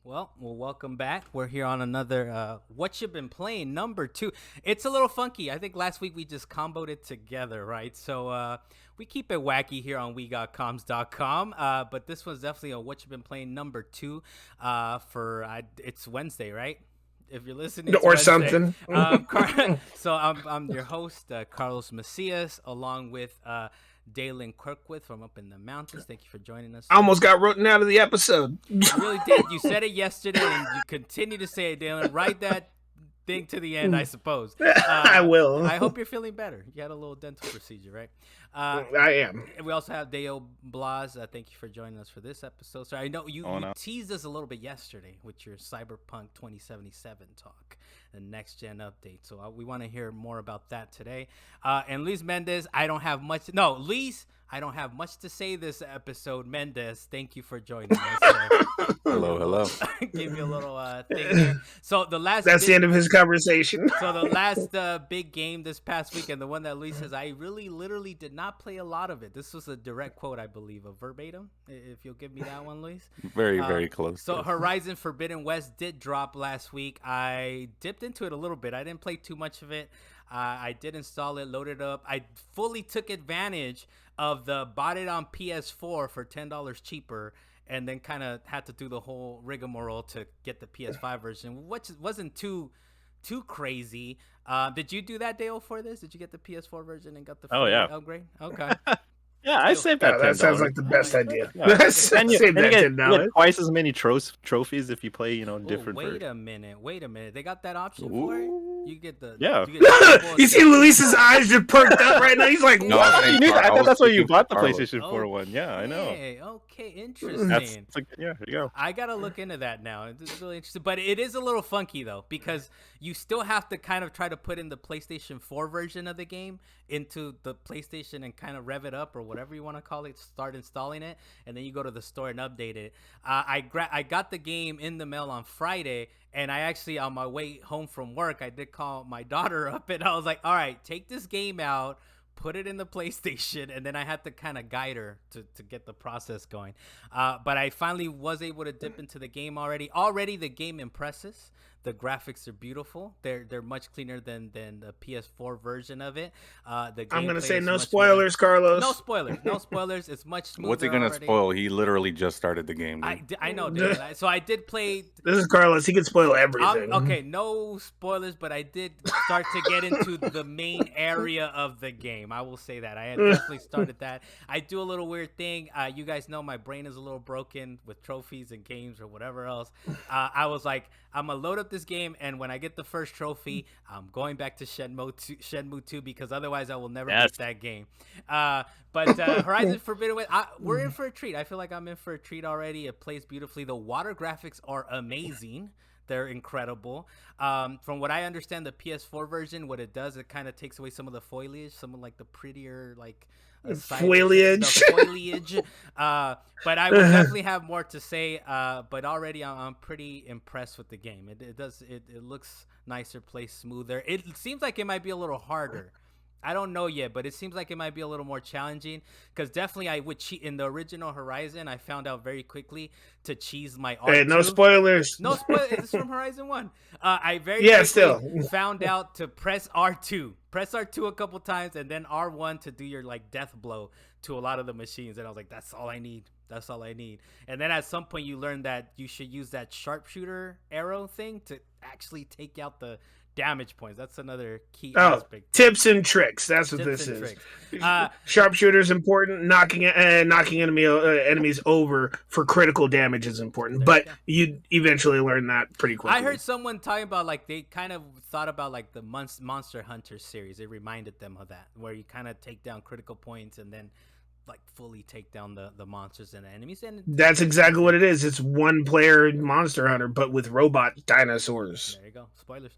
Well, welcome back. We're here on another What You Been Playing number 2. It's a little funky. I think last week we just comboed it together, right? So we keep it wacky here on WeGotComs.com. But this was definitely a What You Been Playing number 2 it's Wednesday, right? If you're listening, it's Or Wednesday. something. So I'm your host, Carlos Macias, along with Dalan Kirkwith from up in the mountains. Thank you for joining us, I sir. almost got written out of the episode. You really did. You said it yesterday, and you continue to say it, Dalan. Write that thing to the end, I suppose. I will. I hope you're feeling better. You had a little dental procedure, right? I am. We also have Deo Blas. Thank you for joining us for this episode. So I know you No. teased us a little bit yesterday with your Cyberpunk 2077 talk, the next gen update. So we want to hear more about that today. And Luis Mendez, I don't have much. No, Luis, I don't have much to say this episode. Mendez, thank you for joining us. Hello. Give you a little thing here. So That's the end of his conversation. So the last big game this past weekend, the one that Luis says, I really literally did not play a lot of it. This was a direct quote, I believe, a verbatim, if you'll give me that one, Luis. Very close. So Horizon Forbidden West did drop last week. I dipped into it a little bit. I didn't play too much of it. I did install it, load it up. I fully took advantage of bought it on PS4 for $10 cheaper, and then kind of had to do the whole rigmarole to get the PS5 version, which wasn't too crazy. Did you do that, Dale, for this? Did you get the PS4 version and got the Oh, yeah. upgrade? Okay. Yeah, I saved that. That sounds $10. like the best idea. Yeah. Save You that get $10. twice as many trophies if you play, different. Wait a minute. They got that option for it? You get the Yeah. You see Luis's eyes just perked up right now. He's like, No, what? I thought that's why you bought the Carlos. PlayStation 4 one. Yeah, I know. Okay, interesting. That's like, yeah, here you go. I gotta look into that now. It's really interesting, but it is a little funky though, because you still have to kind of try to put in the PlayStation 4 version of the game into the PlayStation and kind of rev it up or whatever you want to call it. Start installing it, and then you go to the store and update it. I got the game in the mail on Friday, and I actually, on my way home from work, I did call my daughter up, and I was like, all right, take this game out, put it in the PlayStation, and then I had to kind of guide her to get the process going. But I finally was able to dip into the game already. Already the game impresses. The graphics are beautiful. They're much cleaner than the PS4 version of it. I'm gonna say no spoilers, Carlos. No spoilers. It's much smoother. What's he gonna already. spoil? He literally just started the game. Dude. I know, dude. So I did play. This is Carlos. He can spoil everything. Okay, no spoilers, but I did start to get into the main area of the game. I will say that. I had definitely started that. I do a little weird thing. You guys know my brain is a little broken with trophies and games or whatever else. I was like, I'm going to load up this game, and when I get the first trophy, I'm going back to Shenmue 2 because otherwise I will never beat that game. But Horizon Forbidden West, we're in for a treat. I feel like I'm in for a treat already. It plays beautifully. The water graphics are amazing. They're incredible. From what I understand, the PS4 version, what it does, it kind of takes away some of the foliage, some of like the prettier foliage. But I will definitely have more to say. But already I'm pretty impressed with the game. It looks nicer, plays smoother. It seems like it might be a little harder. I don't know yet, but it seems like it might be a little more challenging because definitely I would cheat in the original Horizon. I found out very quickly to cheese my R2. Hey, no spoilers. No spoilers. It's from Horizon 1. I very quickly found out to press R2. Press R2 a couple times and then R1 to do your like death blow to a lot of the machines. And I was like, that's all I need. And then at some point you learn that you should use that sharpshooter arrow thing to actually take out the damage points. That's another key aspect. Tips and tricks. That's what this is. Sharpshooter's important. Knocking enemies over for critical damage is important. But you eventually learn that pretty quickly. I heard someone talking about like they kind of thought about like the Monster Hunter series. It reminded them of that, where you kind of take down critical points and then like fully take down the monsters and the enemies. And that's exactly what it is. It's one player Monster Hunter, but with robot dinosaurs. There you go. Spoilers.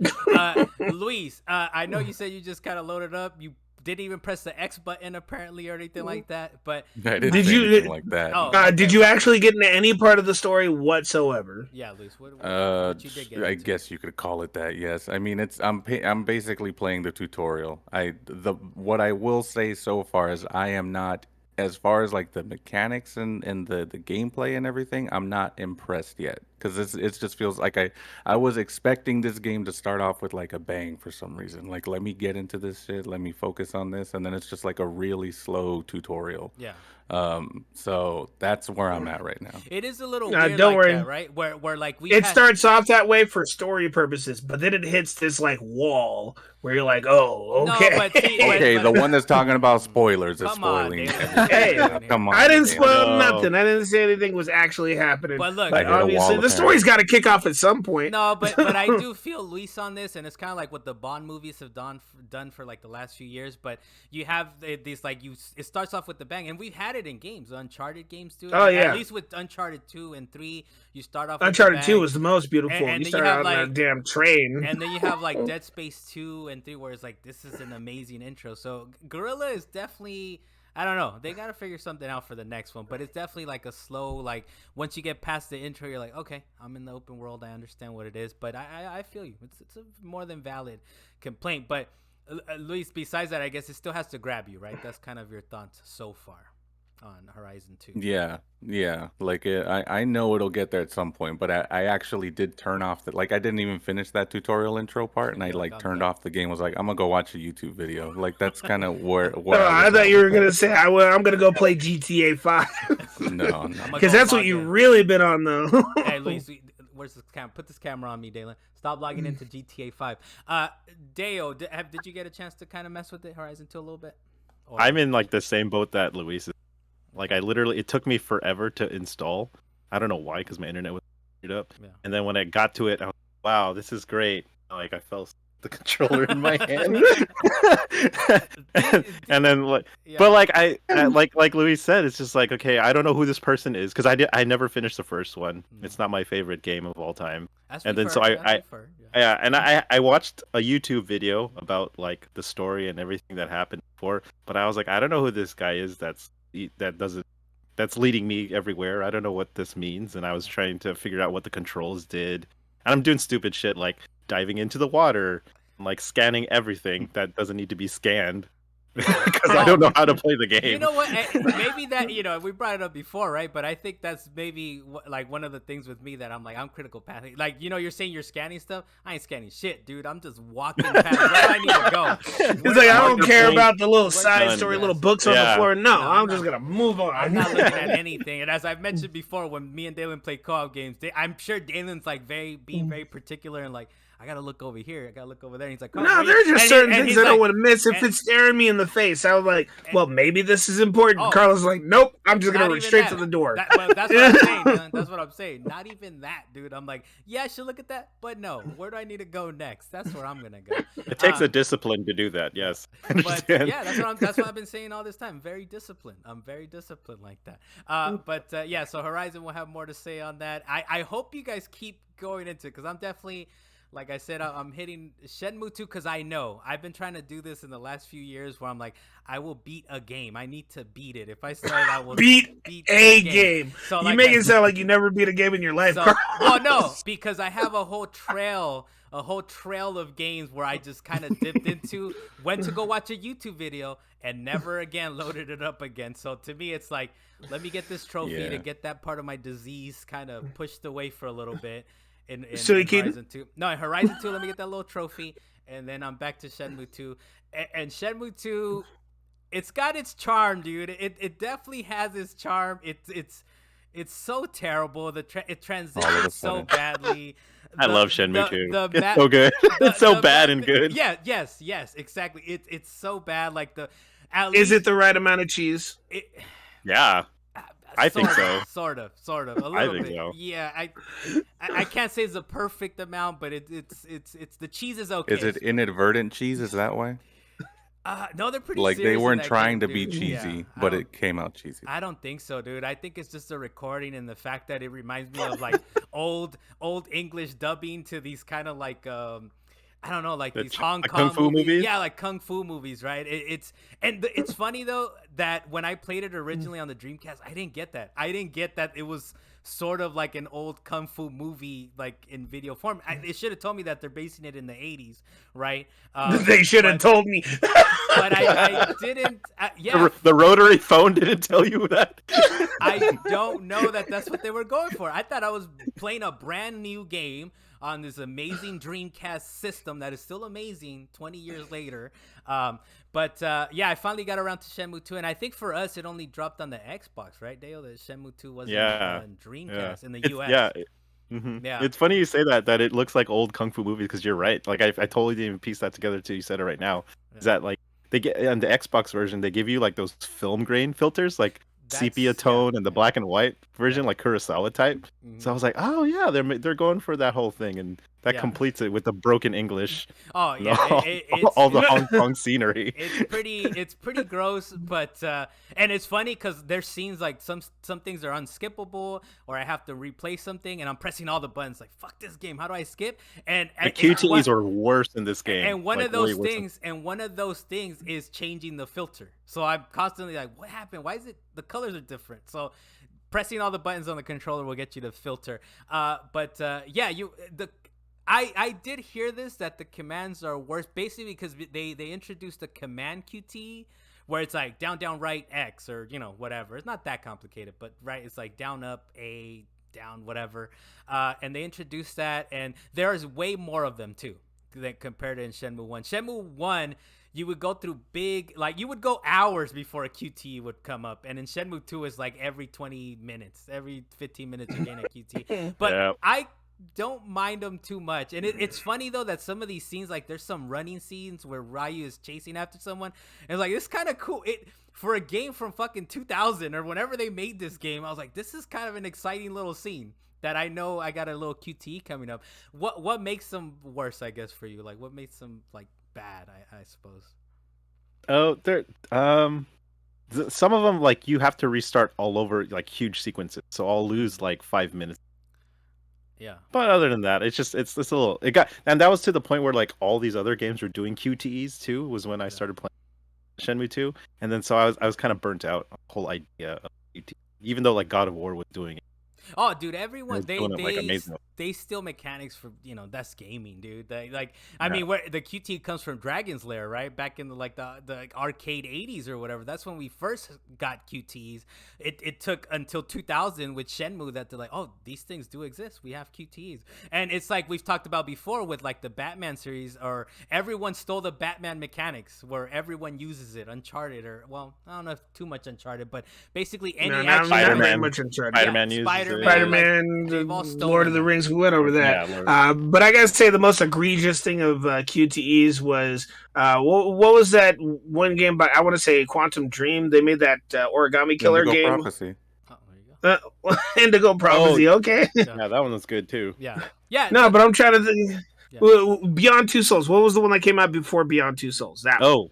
Luis, I know you said you just kind of loaded up. You didn't even press the X button apparently or anything like that. But did you like that? Did you actually get into any part of the story whatsoever? Yeah, Luis. What you did get I into? guess you could call it that. Yes. I mean, I'm basically playing the tutorial. What I will say so far is I am not, as far as like the mechanics and the gameplay and everything, I'm not impressed yet. because it just feels like I was expecting this game to start off with like a bang for some reason. Like, let me get into this shit, let me focus on this, and then it's just like a really slow tutorial. Yeah. So that's where I'm at right now. It is a little weird don't like worry. that, right? Where like it starts off that way for story purposes, but then it hits this like wall where you're like, oh, okay. No, but see, Okay, the one that's talking about spoilers is Come on, spoiling Dalan. everything. Hey, Come on. I didn't Dalan. spoil nothing. I didn't say anything was actually happening. But look, Like, I hit a obviously, wall the of story's got to kick off at some point. No, but I do feel Luis on this, and it's kind of like what the Bond movies have done for like the last few years. But you have these like it starts off with the bang, and we've had it in games, Uncharted games too. Oh, yeah. At least with Uncharted 2 and 3, you start off. Uncharted with 2 was the most beautiful. And you then start you have, out on like- that damn train. And then you have like Dead Space 2 and 3, where it's like this is an amazing intro. So Guerrilla is definitely. I don't know. They got to figure something out for the next one, but it's definitely like a slow, like once you get past the intro, you're like, okay, I'm in the open world. I understand what it is, but I feel you. It's a more than valid complaint. But at least besides that, I guess it still has to grab you, right? That's kind of your thoughts so far on Horizon 2. Yeah. Like I know it'll get there at some point, but I actually did turn off the, like, I didn't even finish that tutorial intro part, and I like turned off the game. Was like, I'm gonna go watch a YouTube video. Like, that's kind of where I thought you were gonna say I'm gonna go play GTA 5 no, because that's what you've really been on though. Hey, Luis, where's this camera? Put this camera on me, Dalan. Stop logging into GTA 5. Deo, did you get a chance to kind of mess with it, Horizon 2 a little bit? Or... I'm in like the same boat that Luis is. Like, it took me forever to install. I don't know why, because my internet was screwed up. Yeah. And then when I got to it, I was like, wow, this is great. Like, I felt the controller in my hand. and then, like, yeah. But like I like Luis said, it's just like, okay, I don't know who this person is, because I never finished the first one. It's not my favorite game of all time. And then so I watched a YouTube video about like the story and everything that happened before, but I was like, I don't know who this guy is that's leading me everywhere. I don't know what this means, and I was trying to figure out what the controls did, and I'm doing stupid shit like diving into the water, and, like scanning everything that doesn't need to be scanned because I don't know how to play the game. You know what? Maybe that, we brought it up before, right? But I think that's maybe like one of the things with me that I'm like, I'm critical pathing. Like, you're saying you're scanning stuff. I ain't scanning shit, dude. I'm just walking past where I need to go. It's like, I don't care about the little side story, little books on the floor. No, I'm just going to move on. I'm not looking at anything. And as I've mentioned before, when me and Dalan play co-op games, I'm sure Dalan's like being very particular and like, I gotta look over here. I gotta look over there. And he's like, no, there's just certain things I don't want to miss. If it's staring me in the face, I was like, well, maybe this is important. Carlos like, nope, I'm just gonna run straight to the door. That's what I'm saying, man. That's what I'm saying. Not even that, dude. I'm like, yeah, I should look at that, but no. Where do I need to go next? That's where I'm gonna go. It takes a discipline to do that. Yes. But yeah, that's what I've been saying all this time. Very disciplined. I'm very disciplined like that. But yeah, so Horizon will have more to say on that. I hope you guys keep going into it, because I'm definitely. Like I said, I'm hitting Shenmue 2 because I know I've been trying to do this in the last few years where I'm like, I will beat a game. I need to beat it. If I start, I will beat a game. So you make it sound like you never beat a game in your life. Well, no, because I have a whole trail of games where I just kind of dipped into, went to go watch a YouTube video and never again loaded it up again. So to me, it's like, let me get this trophy to get that part of my disease kind of pushed away for a little bit. In Horizon 2. No, in Horizon 2, let me get that little trophy, and then I'm back to Shenmue 2. And Shenmue 2, it's got its charm, dude. It definitely has its charm. It's so terrible. It transitions so badly. I love Shenmue 2. It's so good. It's so bad and good. Yeah, yes, exactly. It's so bad. Like is it the right amount of cheese? Yeah. I think so. Sort of. A little I think bit. So. Yeah, I can't say it's a perfect amount, but it's the cheese is okay. Is it inadvertent cheese? Is that why? No, they're pretty like serious they weren't in that trying game, to be dude. cheesy, but it came out cheesy. I don't think so, dude. I think it's just a recording and the fact that it reminds me of like old English dubbing to these kind of like I don't know, like these Hong Kong Kung Fu movies. Yeah, like Kung Fu movies, right? It's funny though that when I played it originally on the Dreamcast, I didn't get that. It was sort of like an old kung fu movie, like in video form. They should have told me that they're basing it in the 80s, right? They should have told me. But I didn't. Yeah, the rotary phone didn't tell you that. I don't know that that's what they were going for. I thought I was playing a brand new game on this amazing Dreamcast system that is still amazing 20 years later. But I finally got around to Shenmue 2, and I think for us it only dropped on the Xbox, right, Dale? That Shenmue 2 wasn't on Dreamcast in the US. Yeah. Mm-hmm. Yeah, it's funny you say that it looks like old kung fu movies, because you're right. Like I totally didn't even piece that together till you said it right now. Is that like they get on the Xbox version, they give you like those film grain filters, like sepia tone and the black and white version, like Kurosawa type. Mm-hmm. So I was like, oh yeah, they're going for that whole thing, and that completes it with the broken English. Oh yeah, all the Hong Kong scenery. It's pretty gross, but and it's funny because there's scenes like some things are unskippable, or I have to replay something, and I'm pressing all the buttons like fuck this game. How do I skip? And the QTEs are worse in this game. And one of those things is changing the filter. So I'm constantly like, what happened? Why is it the colors are different? So pressing all the buttons on the controller will get you to filter. I did hear this, that the commands are worse, basically because they introduced a command QT where it's like down, right, X, or, whatever. It's not that complicated, but right, it's like down, up, A, down, whatever. And they introduced that, and there's way more of them too than compared to in Shenmue 1. Shenmue 1, you would go through you would go hours before a QT would come up. And in Shenmue 2, is like every 20 minutes, every 15 minutes you gain a QT. But I don't mind them too much. And it's funny though that some of these scenes, like there's some running scenes where Ryu is chasing after someone, and like it's kind of cool. For a game from fucking 2000 or whenever they made this game, I was like, this is kind of an exciting little scene that I know I got a little QTE coming up. What makes them worse, I guess, for you? Like what makes them like bad, I suppose? Oh, some of them, like you have to restart all over, like huge sequences, so I'll lose like 5 minutes. Yeah. But other than that, it's a little, and that was to the point where like all these other games were doing QTEs too, was when I started playing Shenmue 2. And then so I was kind of burnt out on the whole idea of QTE, even though like God of War was doing it. Oh, dude, everyone they steal mechanics from, that's gaming, dude. I mean, where the QT comes from Dragon's Lair, right? Back in the arcade 80s or whatever. That's when we first got QTs. It took until 2000 with Shenmue that they're like, oh, these things do exist. We have QTs. And it's like we've talked about before with like the Batman series, or everyone stole the Batman mechanics where everyone uses it. Uncharted, or well, I don't know if too much Uncharted, but basically any Spider-Man, much Uncharted. Spider-Man uses Spider-Man, Lord of the Rings, we went over that. Yeah, but I gotta say the most egregious thing of QTEs was what was that one game by, I want to say Quantum Dream? They made that origami killer game. Prophecy. Indigo Prophecy. Okay. Yeah, that one was good too. Yeah. No, but I'm trying to think. Beyond Two Souls. What was the one that came out before Beyond Two Souls? That one.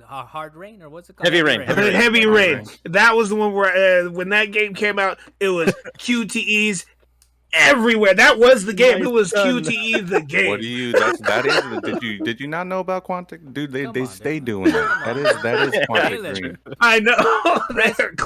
Hard Rain, or what's it called? Heavy Rain. Heavy Rain. That was the one where when that game came out, it was QTEs everywhere. That was the game. It was QTE the game. What do you? That is. Did you not know about Quantic? Dude, they stay doing that. That is Quantic Dream. I know.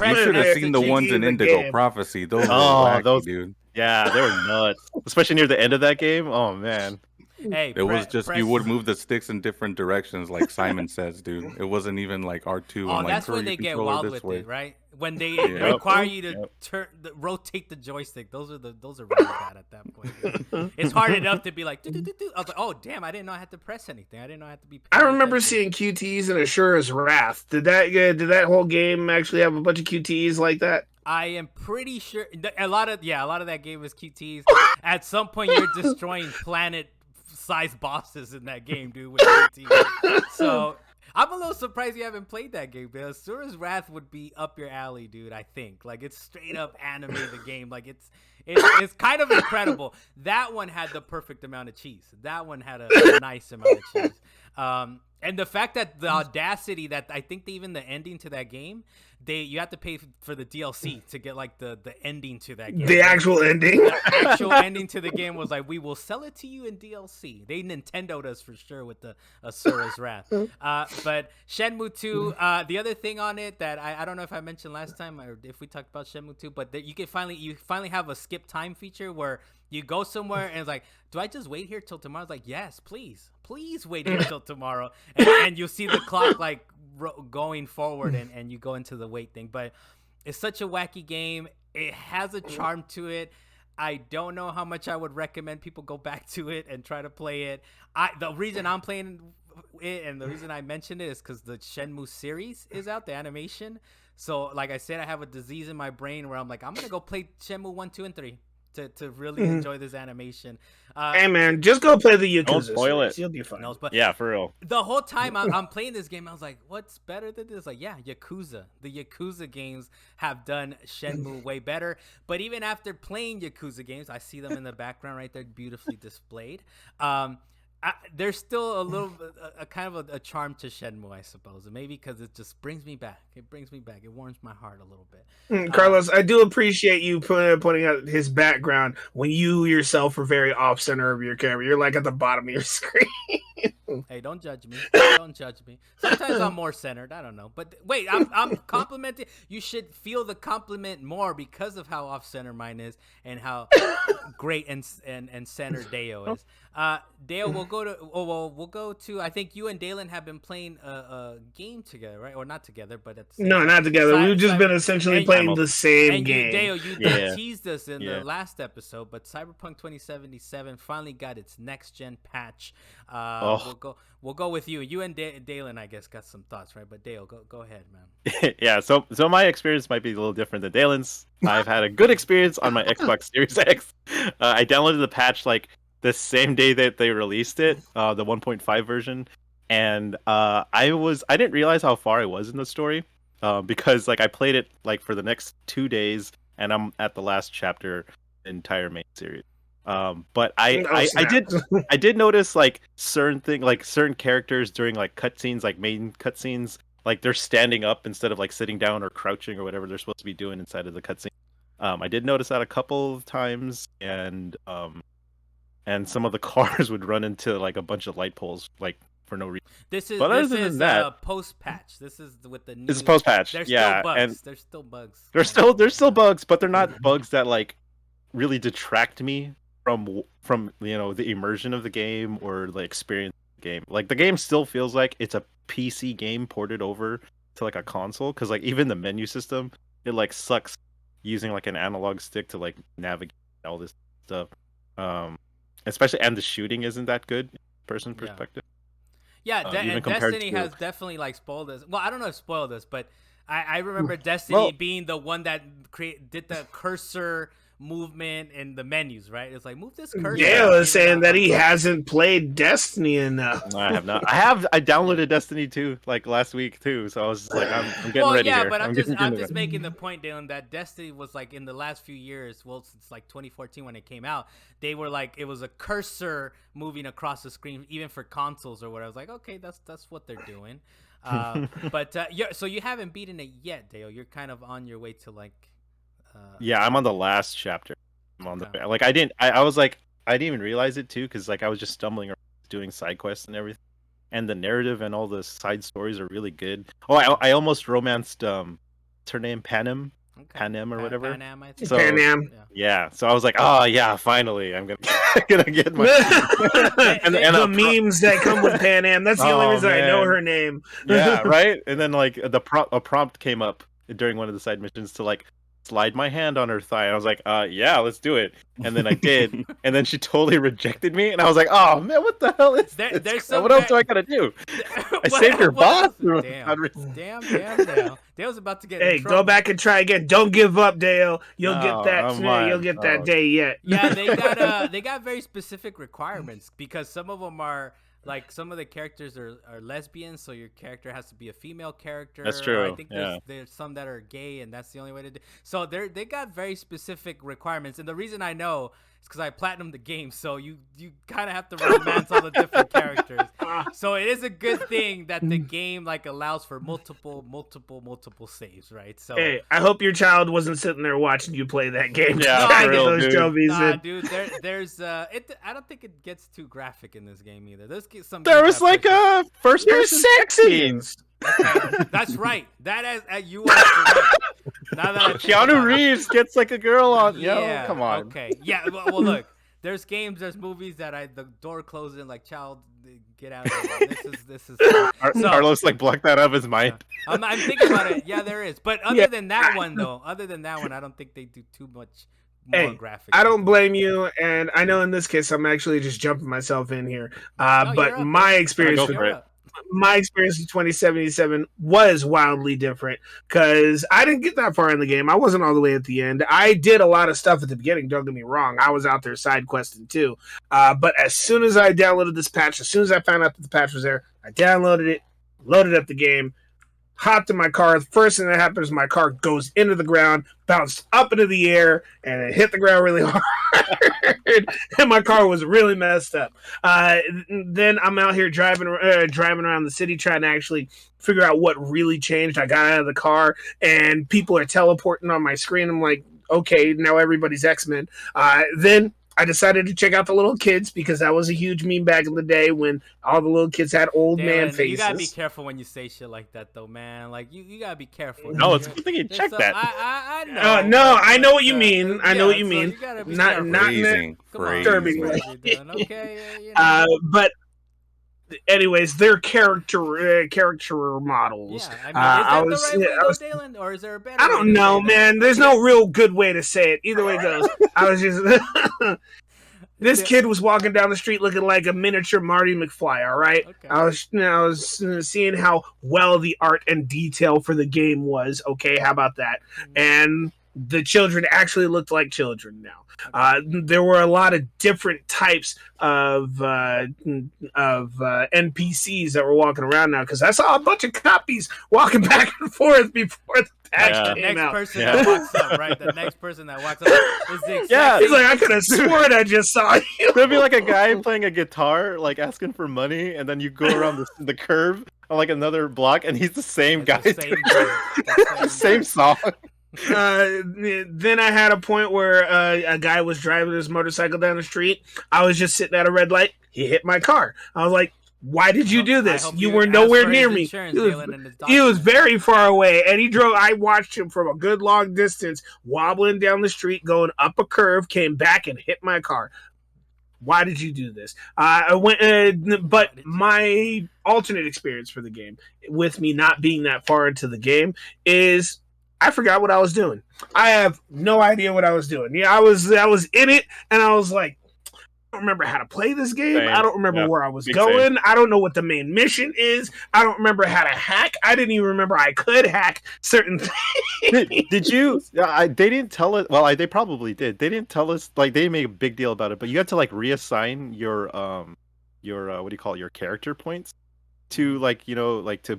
You should have seen the ones in Indigo Prophecy. Those were wacky, dude. Yeah, they were nuts. Especially near the end of that game. Oh man. Hey, it was just you would move the sticks in different directions, like Simon says, dude. It wasn't even like R2. Oh, that's when they get wild with it, right? When they require you to rotate the joystick. Those are really bad at that point. It's hard enough to be like, I was like, oh damn, I didn't know I had to press anything. I didn't know I had to be. I remember seeing QTs in Asura's Wrath. Did that whole game actually have a bunch of QTs like that? I am pretty sure a lot of that game was QTs. At some point, you're destroying planet-sized bosses in that game, dude. With QTs. So I'm a little surprised you haven't played that game, because Asura's Wrath would be up your alley, dude. I think like it's straight up anime the game. Like It's kind of incredible. That one had the perfect amount of cheese. That one had a nice amount of cheese. And the fact that the audacity that I think even the ending to that game, you have to pay for the DLC to get like the ending to that game. The actual ending? The actual ending to the game was like, we will sell it to you in DLC. They Nintendo'd us for sure with the Asura's Wrath. But Shenmue 2, the other thing on it that I don't know if I mentioned last time or if we talked about Shenmue 2, but that you finally have a skip time feature where you go somewhere and it's like, do I just wait here till tomorrow? It's like, yes, please wait here till tomorrow. And you'll see the clock like going forward and you go into the wait thing. But it's such a wacky game. It has a charm to it. I don't know how much I would recommend people go back to it and try to play it. The reason I'm playing it and the reason I mentioned it is because the Shenmue series is out, the animation. So like I said, I have a disease in my brain where I'm like, I'm going to go play Shenmue 1, 2, and 3. To really enjoy this animation. Hey man, just go play the Yakuza. Don't spoil series. it. You'll be fine. No, but yeah, for real. The whole time I'm playing this game, I was like, what's better than this? Like, yeah, Yakuza. The Yakuza games have done Shenmue way better. But even after playing Yakuza games, I see them in the background right there, beautifully displayed. There's still a little a kind of a charm to Shenmue, I suppose. And maybe because it just brings me back. It brings me back. It warms my heart a little bit. Carlos, I do appreciate you pointing out his background when you yourself are very off center of your camera. You're like at the bottom of your screen. Hey, don't judge me. Don't judge me. Sometimes I'm more centered. I don't know. But wait, I'm complimenting. You should feel the compliment more because of how off center mine is and how great and centered Deo is. Deo, we'll go to. I think you and Dalan have been playing a game together, right? Or not together, but at the same No, not together. We've just been essentially playing the same game. Deo, you teased us in the last episode, but Cyberpunk 2077 finally got its next gen patch. We'll go with you. You and Dalan, I guess, got some thoughts, right? But Dale, go ahead, man. Yeah, so my experience might be a little different than Dalan's. I've had a good experience on my Xbox Series X. I downloaded the patch like the same day that they released it, the 1.5 version, and I didn't realize how far I was in the story because like I played it like for the next 2 days, and I'm at the last chapter, the entire main series. But I did notice like certain characters during like cutscenes, like main cutscenes, like they're standing up instead of like sitting down or crouching or whatever they're supposed to be doing inside of the cutscene. I did notice that a couple of times, and some of the cars would run into like a bunch of light poles like for no reason. This is post patch. This is with the new. This is post patch. There's yeah, still bugs. and there's still bugs. There's still bugs, but they're not bugs that like really detract me from the immersion of the game or the experience of the game. Like the game still feels like it's a PC game ported over to like a console, because like even the menu system, it like sucks using like an analog stick to like navigate all this stuff. Especially, and the shooting isn't that good person perspective. Yeah, and Destiny has definitely like spoiled us. Well, I don't know if spoiled us, but I remember Destiny being the one that did the cursor movement in the menus, right? It's like, move this cursor. Dale is saying that he hasn't played Destiny enough. No, I have not. I downloaded Destiny 2 like last week too, so I was just like, I'm getting ready here. But I'm just making the point, Dylan, that Destiny was like in the last few years, well, since like 2014 when it came out, they were like, it was a cursor moving across the screen, even for consoles or whatever. I was like, okay, that's what they're doing. So you haven't beaten it yet, Dale. You're kind of on your way to like. Yeah, I'm on the last chapter. I'm on the like I didn't even realize it too, because like I was just stumbling around doing side quests and everything, and the narrative and all the side stories are really good. Oh, I almost romanced what's her name, Panem or whatever. Panam, I think. So, Panam. Yeah, so I was like, oh yeah, finally I'm gonna get my and the memes that come with Panam. That's the only reason I know her name. Yeah, right. And then like a prompt came up during one of the side missions to like slide my hand on her thigh, and I was like, yeah, let's do it. And then I did, and then she totally rejected me, and I was like, oh man, what the hell is this? What else do I gotta do? I saved her boss. Damn. Dale was about to get in trouble. Go back and try again. Don't give up, Dale. You'll get that today. You'll get that day yet. Yeah, they got very specific requirements, because some of them are like some of the characters are lesbians, so your character has to be a female character. That's true. I think there's some that are gay, and that's the only way to do. So they got very specific requirements, and the reason I know is because I platinumed the game. So you kind of have to romance all the different characters. So it is a good thing that the game like allows for multiple saves, right? So hey, I hope your child wasn't sitting there watching you play that game. Yeah, trying to get those trophies. Nah, dude, there's I don't think it gets too graphic in this game either. There was like a first person sex scenes. Okay, that's right. That is you are correct. Now that Keanu Reeves gets like a girl on. Yeah, come on. Okay, yeah. Well, look. There's games, there's movies that the door closes and like, child, get out of here. This is. Carlos like blocked that out of his mind. I'm thinking about it. Yeah, there is. But other than that one, I don't think they do too much more graphic. I don't blame you, and I know in this case I'm actually just jumping myself in here. But my experience with 2077 was wildly different because I didn't get that far in the game. I wasn't all the way at the end. I did a lot of stuff at the beginning, don't get me wrong. I was out there side questing too. But as soon as I downloaded this patch, as soon as I found out that the patch was there, I downloaded it, loaded up the game, hopped in my car. The first thing that happens is my car goes into the ground, bounced up into the air, and it hit the ground really hard. And my car was really messed up. Then I'm out here driving around the city trying to actually figure out what really changed. I got out of the car, and people are teleporting on my screen. I'm like, okay, now everybody's X-Men. Then I decided to check out the little kids because that was a huge meme back in the day when all the little kids had old man faces. You gotta be careful when you say shit like that, though, man. Like you gotta be careful. No, it's a good thing you check that. I know. No, I know what you mean. I know what you mean. You gotta be not careful. disturbing way. Okay. But anyways, they're character models. Yeah, is that the right way, Dalan, or is there a better? I don't know, man. There's no real good way to say it. Either way it goes. I was just this kid was walking down the street looking like a miniature Marty McFly. All right, okay. I was seeing how well the art and detail for the game was. Okay, how about that? And the children actually looked like children now. There were a lot of different types of NPCs that were walking around now because I saw a bunch of copies walking back and forth before the patch came out. That walks up, right? The next person that walks up is the exact he's like, I could have sworn I just saw you. There'd be like a guy playing a guitar, like asking for money, and then you go around the curve on like another block, and he's the same guy. Same song. Then I had a point where a guy was driving his motorcycle down the street. I was just sitting at a red light. He hit my car. I was like, why did you do this? You were nowhere near me. He was very far away, and he drove. I watched him from a good long distance, wobbling down the street, going up a curve, came back and hit my car. Why did you do this? I went, but my alternate experience for the game, with me not being that far into the game, is I forgot what I was doing. I have no idea what I was doing. Yeah, I was in it, and I was like, I don't remember how to play this game. Same. I don't remember where I was going. Same. I don't know what the main mission is. I don't remember how to hack. I didn't even remember I could hack certain things. Did you? They didn't tell us. Well, they probably did. They didn't tell us. Like, they didn't make a big deal about it, but you had to like reassign your what do you call it? Your character points to like, you know, like to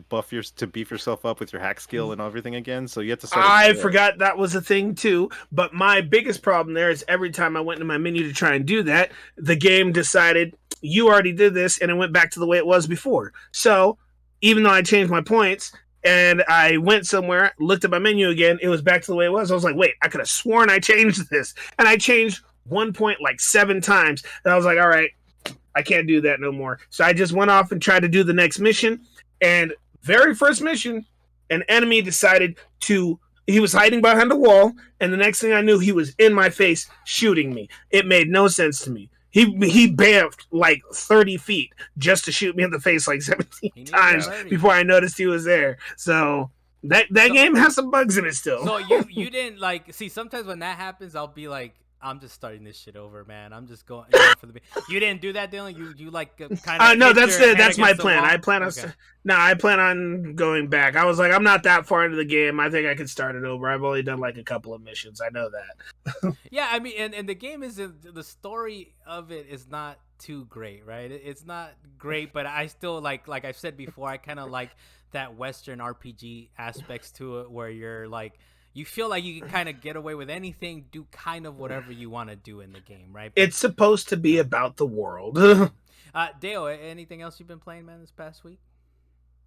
beef yourself up with your hack skill and everything again. So you have to start. I forgot that was a thing too. But my biggest problem there is every time I went into my menu to try and do that, the game decided you already did this, and it went back to the way it was before. So even though I changed my points and I went somewhere, looked at my menu again, it was back to the way it was. I was like, wait, I could have sworn I changed this, and I changed 1 point like 7 times, and I was like, all right, I can't do that no more. So I just went off and tried to do the next mission. And very first mission, an enemy decided he was hiding behind a wall. And the next thing I knew, he was in my face shooting me. It made no sense to me. He bamfed like 30 feet just to shoot me in the face like 17 times before I noticed he was there. So that game has some bugs in it still. So you didn't like, see, sometimes when that happens, I'll be like, I'm just starting this shit over, man. I'm just going for the. You didn't do that, Dylan. You like kind of. No, that's my plan. I plan on. Okay. No, I plan on going back. I was like, I'm not that far into the game. I think I can start it over. I've only done like a couple of missions. I know that. Yeah, I mean, and the game is the story of it is not too great, right? It's not great, but I still like I've said before, I kind of like that Western RPG aspects to it, where you're like. You feel like you can kind of get away with anything, do kind of whatever you want to do in the game, right? But, it's supposed to be about the world. Dale, anything else you've been playing, man, this past week?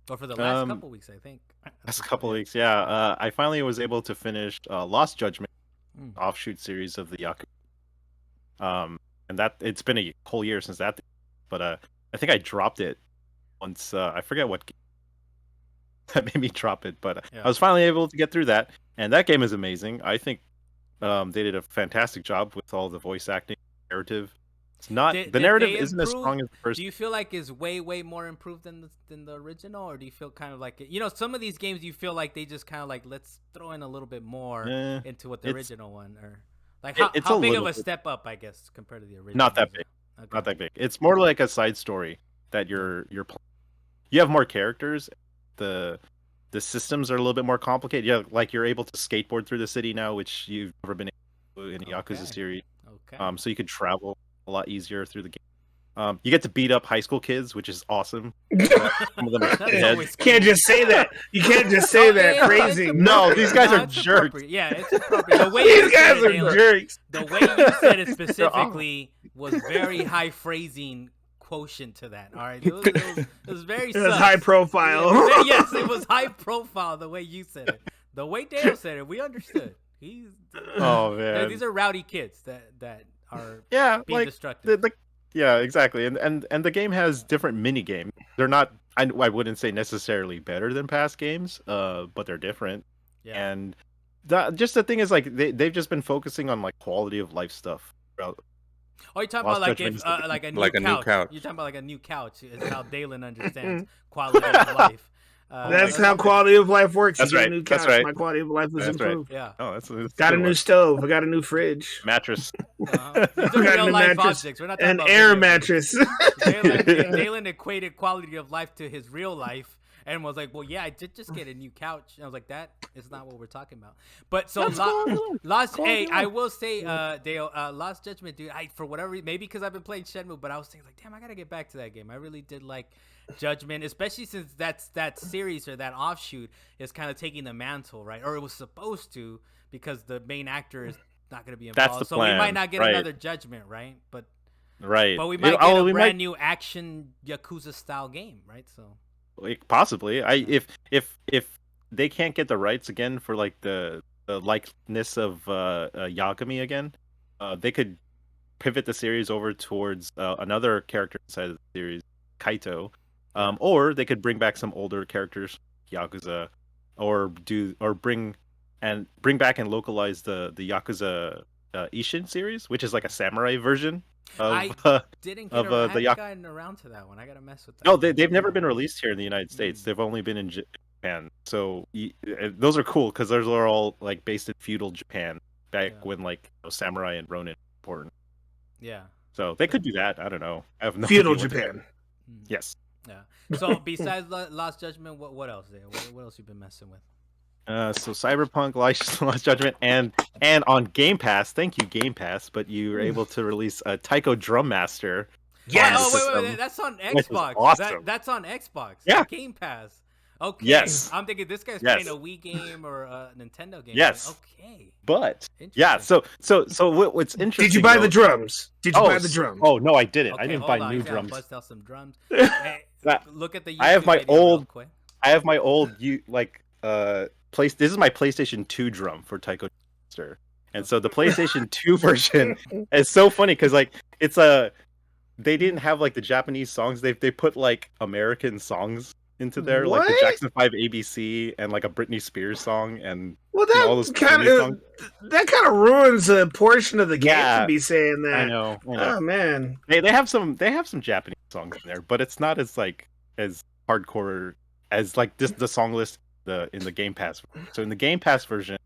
Or for the last couple weeks, I think. Last couple weeks, yeah. I finally was able to finish Lost Judgment, offshoot series of the Yakuza. And that it's been a whole year since that, but I think I dropped it once. I forget what game that made me drop it, but I was finally able to get through that. And that game is amazing. I think they did a fantastic job with all the voice acting, narrative. It's not the narrative isn't as strong as the first. Do you feel like it's way more improved than the original, or do you feel kind of like some of these games you feel like they just kind of like let's throw in a little bit more into what the original one, or like how big of a step up, I guess, compared to the original? Not that big. Okay. Not that big. It's more like a side story that you're playing. You have more characters. The systems are a little bit more complicated. Yeah, like you're able to skateboard through the city now, which you've never been able to in a Yakuza series. Okay. So you could travel a lot easier through the game. You get to beat up high school kids, which is awesome. Some of them can't just say that. You can't just say that. Crazy. No, these guys are jerks. Yeah, it's appropriate. The way these guys are jerks. The way you said it specifically was very high phrasing quotient to that. All right, it was very. It was high profile. Yes, it was high profile the way you said it. The way Dale said it, we understood. Oh man, these are rowdy kids that are being destructive. Yeah, exactly. And the game has different mini games. They're not. I wouldn't say necessarily better than past games, but they're different. Yeah. And just the thing is, like they've just been focusing on like quality of life stuff throughout. Oh, you're talking about like if a new couch. You're talking about like a new couch. Is how Dalan understands quality of life. That's how quality of life works. That's right. A new couch, that's right. My quality of life is improved. Right. Yeah. Oh, that's got a new stove. I got a new fridge. Mattress. These are real life objects. We're not talking about air mattress. Dalan equated quality of life to his real life. And was like, well, yeah, I did just get a new couch. And I was like, that is not what we're talking about. But so I will say, Dale, Lost Judgment, dude, for whatever reason, maybe because I've been playing Shenmue, but I was thinking like, damn, I got to get back to that game. I really did like Judgment, especially since that series or that offshoot is kind of taking the mantle, right? Or it was supposed to, because the main actor is not going to be involved. That's the plan. We might not get another Judgment, right? But we might get a brand new action Yakuza style game, right? So. Possibly. If they can't get the rights again for like the likeness of Yagami again, they could pivot the series over towards another character inside of the series, Kaito, or they could bring back some older characters, Yakuza, or bring back and localize the Yakuza Ishin series, which is like a samurai version. I haven't gotten around to that one. I gotta mess with that. No, they've never been released here in the United States. They've only been in Japan. So those are cool because those are all like based in feudal Japan back when like samurai and ronin were important. Yeah. So they could do that. I don't know. I have no feudal Japan. Yes. Yeah. So besides Lost Judgment, what else? What else you been messing with? So Cyberpunk, Lost Judgment, and on Game Pass. Thank you, Game Pass. But you were able to release a Taiko Drum Master. Yes. Oh wait, that's on Xbox. Awesome. That's on Xbox. Yeah. Game Pass. Okay. Yes. I'm thinking this guy's playing a Wii game or a Nintendo game. Yes. Okay. But yeah. So what's interesting? Did you buy the drums? Did you buy the drums? Oh no, I didn't. Okay, I didn't buy new drums. Bust out some drums. Hey, look at the. YouTube I have my old. I have my old. This is my PlayStation 2 drum for Taiko Master. And so the PlayStation 2 version is so funny because like it's they didn't have like the Japanese songs. They put like American songs into there, like the Jackson 5 ABC and like a Britney Spears song and all those kind of ruins a portion of the game to be saying that. I know. Oh man. They have some Japanese songs in there, but it's not as like as hardcore as like the song list in the Game Pass. So in the Game Pass version,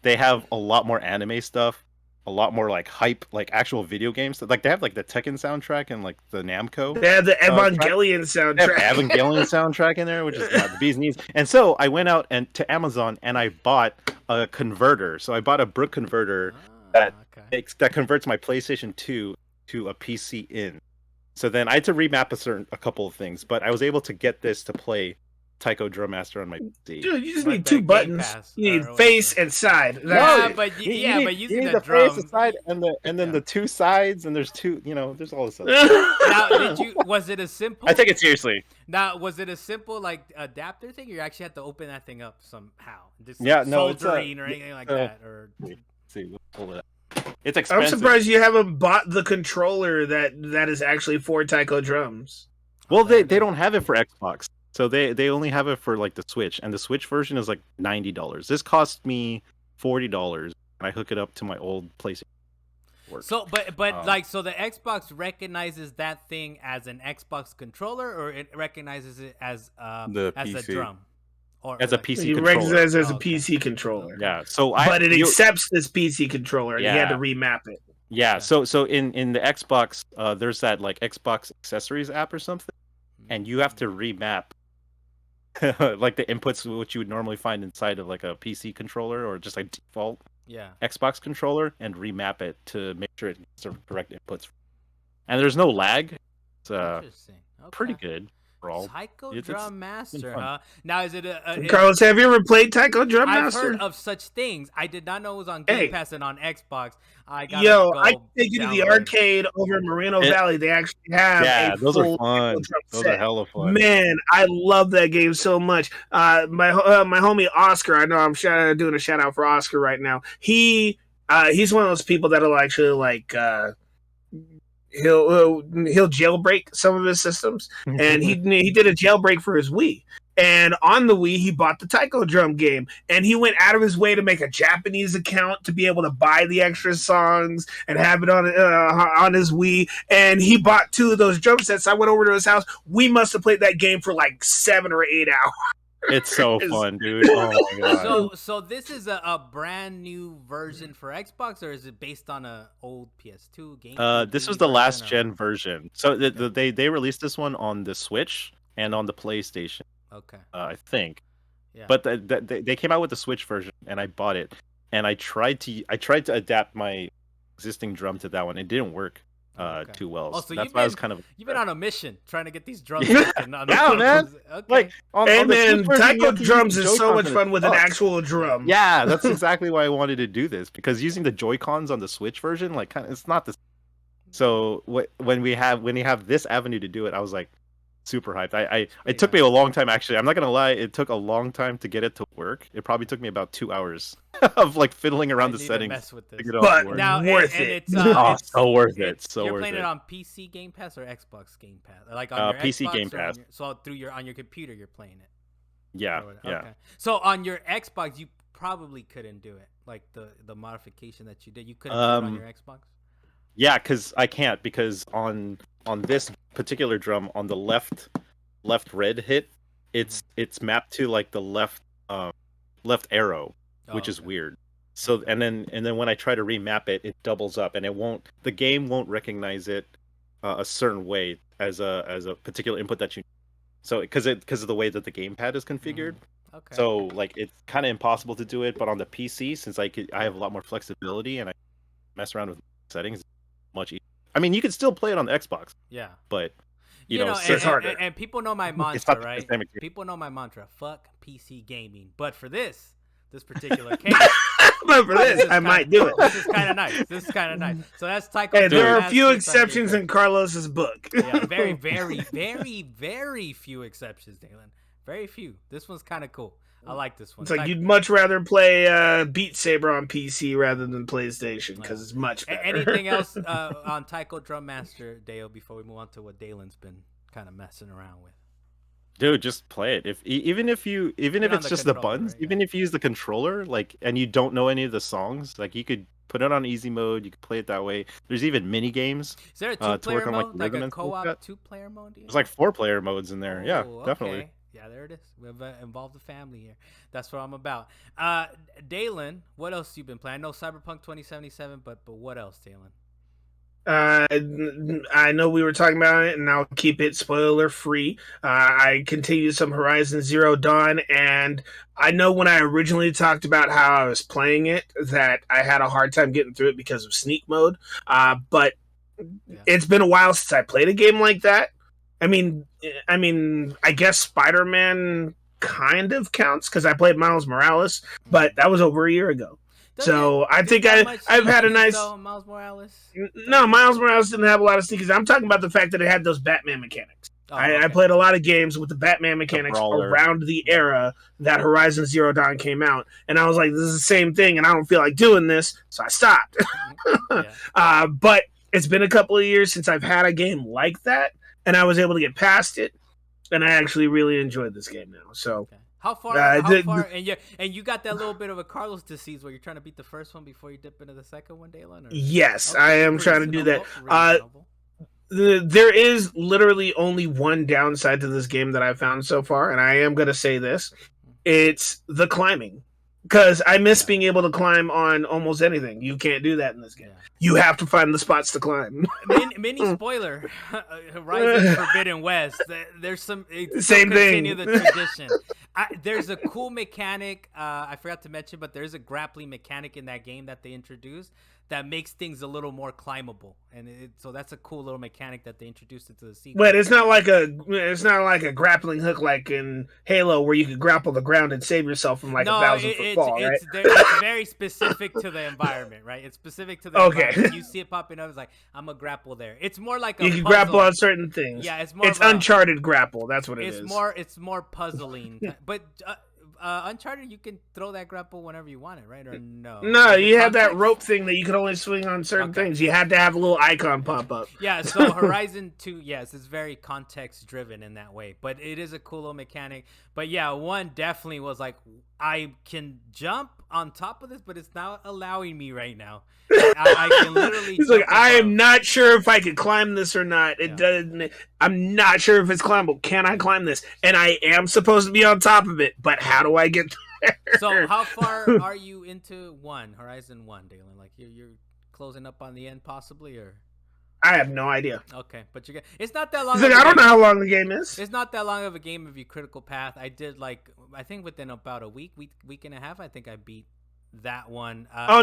they have a lot more anime stuff. a lot more like hype, like actual video games. Like they have like the Tekken soundtrack and like the Namco. They have the Evangelion soundtrack. They have Evangelion soundtrack in there, which is the bee's knees. And so I went out to Amazon and I bought a converter. So I bought a Brook converter that converts my PlayStation 2 to a PC in. So then I had to remap a couple of things, but I was able to get this to play Taiko Drum Master on my PC. Dude, you just need 2 buttons. You need face and side. But using the drums, face, side, and then the 2 sides, and there's 2. There's all this other. Now, was it a simple? I take it seriously. Now, was it a simple like adapter thing, or you actually had to open that thing up somehow? Just soldering or anything like that, or. Let's see, let's pull it up. It's expensive. I'm surprised you haven't bought the controller that is actually for Taiko drums. Well, they don't have it for Xbox. So they only have it for like the Switch, and the Switch version is like $90. This cost me $40, and I hook it up to my old PlayStation. So, but so the Xbox recognizes that thing as an Xbox controller, or it recognizes it as a drum, or as a PC controller. It recognizes it as a PC controller. Yeah. So it accepts this PC controller, and you had to remap it. Yeah. So in the Xbox, there's that like Xbox accessories app or something, and you have to remap. Like the inputs which you would normally find inside of like a PC controller or just like default Xbox controller, and remap it to make sure it's the correct inputs. And there's no lag. It's pretty good overall. Taiko Drum Master, huh? Now is it Carlos, have you ever played Taiko Drum Master? I've heard of such things. I did not know it was on Game Pass and on Xbox. I take you to the arcade over in Moreno Valley. They actually have those are fun. Those are hella fun. Man, I love that game so much. My homie Oscar, I know I'm doing a shout out for Oscar right now. He's one of those people that'll actually like he'll jailbreak some of his systems, and he did a jailbreak for his Wii. And on the Wii, he bought the Taiko drum game, and he went out of his way to make a Japanese account to be able to buy the extra songs and have it on his Wii. And he bought 2 of those drum sets. I went over to his house. We must have played that game for like 7 or 8 hours. It's so fun, dude. Oh my god. So this is a brand new version for Xbox, or is it based on an old PS2 game? This was the last gen version. So they released this one on the Switch and on the PlayStation. Okay. I think. Yeah. But they came out with the Switch version, and I bought it, and I tried to adapt my existing drum to that one. It didn't work too well. So that's why I was kind of. You've been on a mission trying to get these drums. Yeah, man. Okay. Like, Taiko drums is so much fun with an actual drum. Yeah, that's exactly why I wanted to do this, because using the Joy-Cons on the Switch version, like, it's not the. So when you have this avenue to do it, I was like super hyped. It took me a long time, actually. I'm not gonna lie, it took a long time to get it to work. It probably took me about 2 hours of like fiddling around the settings. Mess with this. But now worth it. It's so worth it. So you're worth playing it. it on PC Game Pass or Xbox Game Pass? Like on your PC Xbox Game Pass. So on your computer you're playing it. Yeah. Okay. So on your Xbox you probably couldn't do it. Like the modification that you did, you couldn't do it on your Xbox? Yeah, because on this particular drum, on the left red hit, it's mapped to like the left arrow, which is weird. So and then when I try to remap it, it doubles up, and the game won't recognize it a certain way as a particular input that you. So because of the way that the gamepad is configured. Okay. So like it's kind of impossible to do it, but on the PC, since I have a lot more flexibility and I mess around with settings, it's much easier. I mean, you can still play it on the Xbox. Yeah. But you know, it's harder. And people know my mantra, right? People know my mantra. Fuck PC gaming. But for this particular case, but for this, I might do it. This is kind of nice. So that's Taiko. Hey, there are a few exceptions in Carlos's book. Yeah, very, very, very, very few exceptions, Dalan. Very few. This one's kind of cool. I like this one. It's like you'd much rather play Beat Saber on PC rather than PlayStation because it's much better. Anything else on Taiko Drum Master, Dale, before we move on to what Dalen's been kind of messing around with? Dude, just play it. Even if it's just the buttons, right? Even if you use the controller, like, and you don't know any of the songs, like you could put it on easy mode. You could play it that way. There's even mini games. Is there a 2-player mode, like a co-op 2-player mode? There's like 4-player modes in there. Yeah, definitely. Yeah, there it is. We've involved the family here. That's what I'm about. Dalan, what else you been playing? I know Cyberpunk 2077, but what else, Dalan? I know we were talking about it, and I'll keep it spoiler free. I continued some Horizon Zero Dawn, and I know when I originally talked about how I was playing it, that I had a hard time getting through it because of sneak mode. But it's been a while since I played a game like that. I mean, I guess Spider-Man kind of counts because I played Miles Morales, but that was over a year ago. So I think I've had a nice. Miles Morales. No, Miles Morales didn't have a lot of sneakers. I'm talking about the fact that it had those Batman mechanics. I played a lot of games with the Batman mechanics around the era that Horizon Zero Dawn came out, and I was like, "This is the same thing," and I don't feel like doing this, so I stopped. But it's been a couple of years since I've had a game like that, and I was able to get past it, and I actually really enjoyed this game now. So. Okay. How far? And you got that little bit of a Carlos disease where you're trying to beat the first one before you dip into the second one, Dalan? Yes, I am trying to do that. There is literally only one downside to this game that I've found so far, and I am going to say this. It's the climbing. Because I miss being able to climb on almost anything. You can't do that in this game. Yeah. You have to find the spots to climb. Mini spoiler: Horizon Forbidden West. There's some same thing. Continue the tradition. There's a cool mechanic. I forgot to mention, but there's a grappling mechanic in that game that they introduced that makes things a little more climbable, and so that's a cool little mechanic that they introduced into the sequel. But it's not like a grappling hook like in Halo where you can grapple the ground and save yourself from like 1,000-foot fall, right? It's very specific to the environment, right? It's specific to the environment. You see it popping up, it's like I'm a grapple there. It's more like you can grapple on certain things. Yeah, it's more. It's Uncharted grapple. That's what it is. It's more puzzling, but. Uncharted, you can throw that grapple whenever you want it, right? Or no? No, you have that rope thing that you can only swing on certain things. You had to have a little icon pop up. Yeah, so Horizon 2, yes, it's very context-driven in that way. But it is a cool little mechanic. But yeah, 1 definitely was like, I can jump on top of this, but it's not allowing me right now. I can literally. He's like, I am not sure if I can climb this or not. It doesn't. I'm not sure if it's climbable. Can I climb this? And I am supposed to be on top of it, but how do I get there? So, how far are you into Horizon 1, Dalan? Like you're closing up on the end, possibly, or? I have no idea. Okay, but it's not that long. He's like, I don't know how long the game is. It's not that long of a game of your critical path. I did I think within about a week and a half, I think I beat that one. I've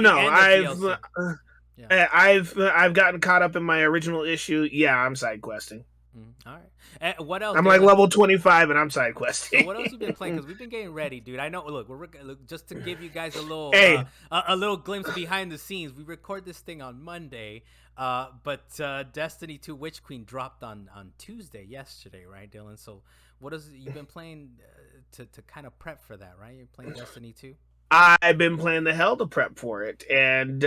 gotten caught up in my original issue. Yeah, I'm side questing. All right. What else? I'm like level 25 and I'm side questing. So what else you been playing? Because we've been getting ready, dude. I know. Look, just to give you guys a little a little glimpse behind the scenes. We record this thing on Monday, but Destiny 2 Witch Queen dropped on Tuesday, yesterday, right, Dalan? So what is you've been playing to kind of prep for that, right? You're playing Destiny 2. I've been playing the hell to prep for it, and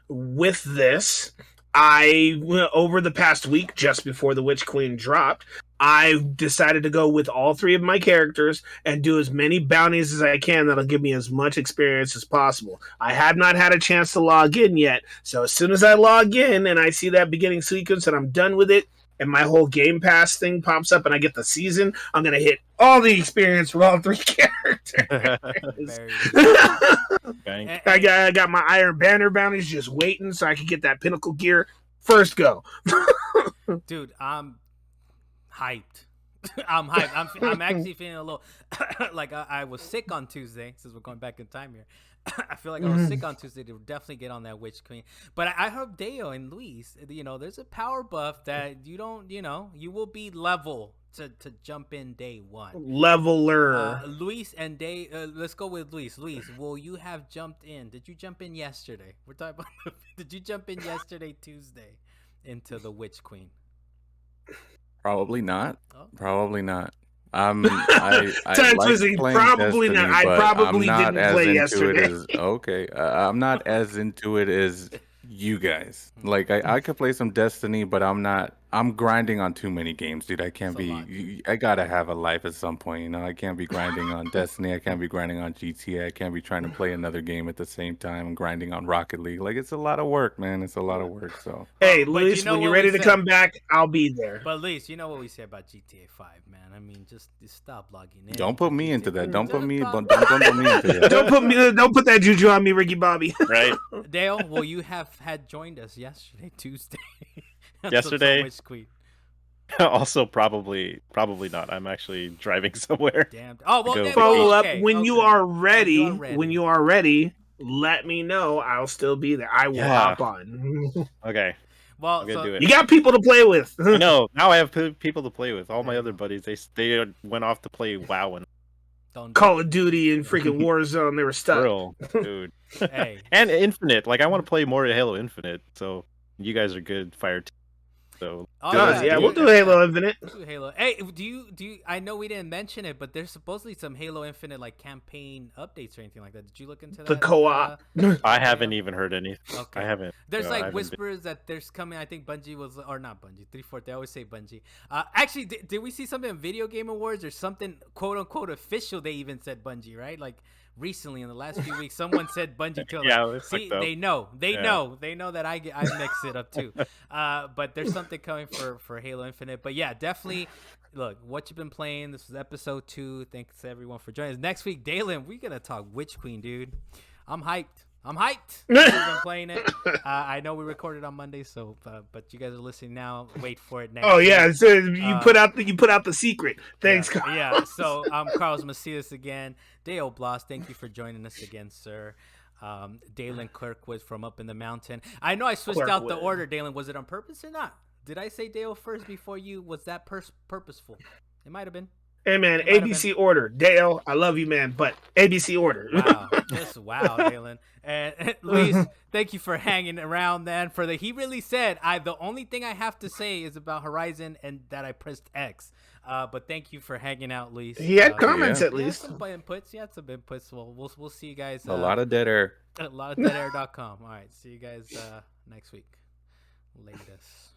with this, over the past week, just before the Witch Queen dropped, I decided to go with all 3 of my characters and do as many bounties as I can that'll give me as much experience as possible. I have not had a chance to log in yet, so as soon as I log in and I see that beginning sequence and I'm done with it, and my whole Game Pass thing pops up and I get the season, I'm going to hit all the experience with all 3 characters. I got my Iron Banner bounties just waiting so I can get that Pinnacle gear first go. Dude, I'm hyped. I'm hyped. I'm actually feeling a little like I was sick on Tuesday, since we're going back in time here. I feel like I was sick on Tuesday to definitely get on that Witch Queen. But I hope Deo and Luis, there's a power buff that you don't, you will be level to jump in day 1. Leveler. Luis and let's go with Luis. Luis, will you have jumped in? Did you jump in yesterday? We're talking about, did you jump in yesterday, Tuesday, into the Witch Queen? Probably not. Oh. Probably not. I like probably Destiny, not. I probably didn't play yesterday. I'm not as into it as you guys. Like I could play some Destiny, but I'm not I'm grinding on too many games, dude. I can't be. I gotta have a life at some point, you know. I can't be grinding on Destiny. I can't be grinding on GTA. I can't be trying to play another game at the same time and grinding on Rocket League. Like it's a lot of work, man. It's a lot of work. So hey, Luis, when you're ready to come back, I'll be there. But Luis, you know what we say about GTA 5, man. I mean, just stop logging in. Don't put me into that. Don't put me into that. Don't put that juju on me, Ricky Bobby. Right, Dale. Well, you had joined us yesterday, Tuesday. Yesterday. Also, probably not. I'm actually driving somewhere. Damn. Oh well. Follow up when you are ready. When you are ready, let me know. I'll still be there. I will hop on. Okay. Well, do it. You got people to play with. No, now I have people to play with. All my other buddies, they went off to play WoW and Call of Duty and freaking Warzone. They were stuck. Real, dude. Hey. And Infinite. Like I want to play more Halo Infinite. So you guys are good fire team. So we'll do Halo Infinite. Do Halo. Hey, do you? I know we didn't mention it, but there's supposedly some Halo Infinite like campaign updates or anything like that. Did you look into that? The co-op. I haven't even heard anything. Okay. I haven't. There's whispers that there's coming. I think Bungie was, or not Bungie. 343. I always say Bungie. Actually, did we see something in Video Game Awards or something quote unquote official? They even said Bungie, right? Like. Recently, in the last few weeks, someone said Bungie killed. See, they know that I mix it up too. But there's something coming for Halo Infinite. But yeah, definitely. Look, what you've been playing. This was episode 2. Thanks to everyone for joining us. Next week, Dalan, we're gonna talk Witch Queen, dude. I'm hyped. I've been playing it. I know we recorded on Monday, so but you guys are listening now. Wait for it next. Oh yeah, so you put out the secret. Thanks, Carl. Yeah. So I'm Carlos Macias again. Dale Blas, thank you for joining us again, sir. Dalan Kirkwood from Up in the Mountain. I know I switched out the order, Dalan. Was it on purpose or not? Did I say Dale first before you? Was that purposeful? It might have been. Hey man, ABC order. Dale, I love you, man, but ABC order. Wow, Dalan. And Luis, thank you for hanging around, man. He really said, the only thing I have to say is about Horizon and that I pressed X. But thank you for hanging out, Luis. He had comments at least. He had some inputs. Well, we'll see you guys. A lot of dead air. A lot of deadair.com. All right, see you guys next week. Latest.